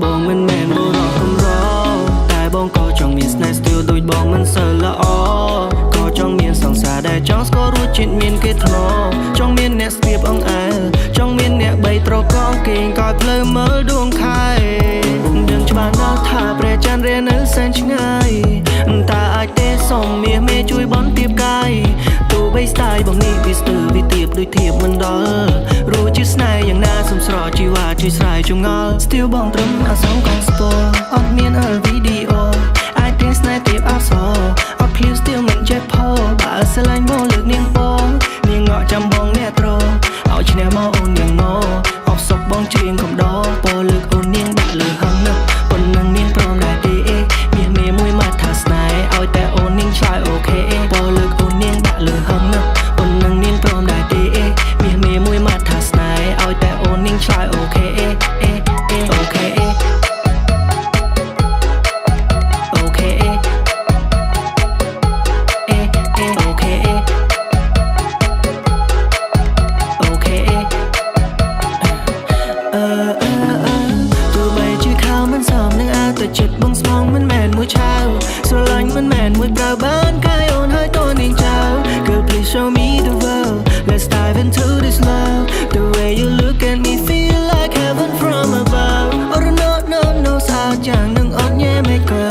បងមិនមែនបុរសកំរតែបងក៏ចង់មានស្នេហ៍ស្ទើរដូចបងមិនសូវល្អក៏ចង់មានសង្សារដែលចង់ស្គាល់រួចជាតិមានគេធ្លាប់ចង់មានអ្នកស្ទាបអង្អែលចង់មានអ្នកបីត្រកងគេងកោយភ្លឺមើលដួងខែដឹងច្បាស់ណាស់ថាព្រះច័ន្ទរានៅសែនឆ្ងាយតើអាចទេសុំមាសមេជួយបន់ទៀបកាយទោះបីស្ដាយបងនេះវាស្ទើរវាទៀបដូចធៀបមិនដល់រួចជាស្នេហ៍យ៉ាងណាសំស្រកជីវ៉ាជួយស្រ័យចងល់ Still បងត្រឹមអសងកងស្ពរអត់មានវីដេអូអាចទេស្នេហ៍ទៀបអសអត់ឃ្លៀវ Still មិនចេះផោបើស្រឡាញ់បងលើកនាងពងនាងងក់ចាំបងអ្នកត្រឲ្យឈ្នះមកអូននាងងអបសុកបងច្រៀងកំដរពោលើកអូននាងដាក់លើហឹងណាប៉ុណ្ណឹងនាងព្រមដែរទេមាសមេមួយមកថាស្នេហ៍ឲ្យតែអូននាងឆ្លើយអូខេពោលើកអូននាងដាក់លើហឹងណាប៉ុណ្ណឹងនាងព្រមដែរទេមាសមេមួយមកថាស្នេហ៍ឲ្យតែអូននាងឆ្លើយអូខេអូខេអូខេអូខេអូខេទោះបីជាខោមិនសមនឹងអាតែចិត្តបងស្មងមិនមែនមួយឆាវស្រឡាញ់មិនមែនមួយប្រើបានកាយអូនហើយតើនាងចៅ Girl please show me the world let's dive into this love the way you look at me feel like heaven from above oh no no no ស្អាតយ៉ាងនឹងអត់ញ៉ែមិនកើ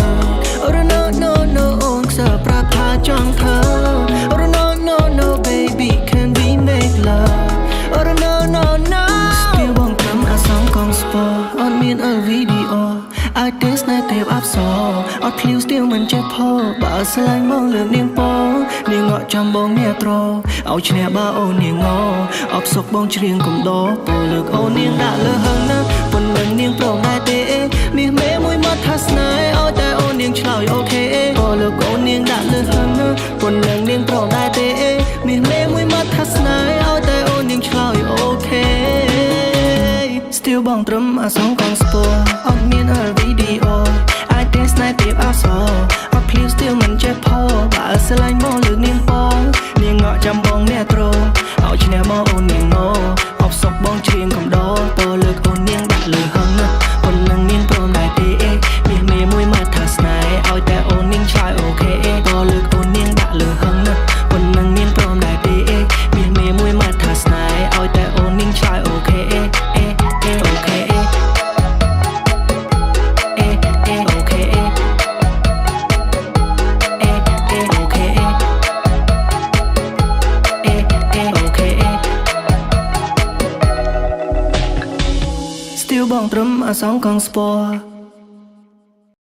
oh no no no អូនខ្សឹបប្រាប់ថាចង់ធ្វើ oh no no no baby can we make love oh no no no Still បងត្រឹមអាសងកងស្ពរអត់មានវីដេអូអាចទេស្នេហ៍ទេពអប្សរអត់ឃ្លៀវ Still មិនចេះផោបើស្រឡាញ់មកលើកនាងពងនាងងក់ចាំបងអ្នកត្រឲ្យឈ្នះបើអូននាងងអបសុកបងច្រៀងកំដរពោលើកអូននាងដាក់លើហឹងណាប៉ុណ្ណឹងនាងព្រមដែរទេមាសមេមួយមកថាស្នេហ៍ឲ្យតែអូននាងឆ្លើយអូខេពោលើកអូននាងដាក់លើហឹងណាប៉ុណ្ណឹងនាងព្រមដែរទេមាសមេមួយមកថាស្នេហ៍ឲ្យតែអូននាងឆ្លើយអូខេ Still បងត្រឹមអាសងកងស្ពរអត់មានវីដេអូអាចទេស្នេហ៍ទេពអសអត់ឃ្លៀវ Still មិនចេះផោបើស្រឡាញ់មកលើកនាងពងនាងងក់ចាំបងអ្នកត្រឲ្យឈ្នះមកអូននាងងអបសុកបងច្រៀងកំដរពោលើកអូននាងដាក់លើហឹងណាប៉ុណ្ណឹងនាងព្រមដែរទេមាសមេមួយមកថាស្នេហ៍ឲ្យតែអូននាងឆ្លើយអូខេពោលើកអូននាងដាក់លើហឹងណាប៉ុណ្ណឹងនាងព្រមដែរទេមាសមេមួយមកថាស្នេហ៍ឲ្យតែអូននាងឆ្លើយអូខេអូខេStill បងត្រឹមអាសងកងស្ពរ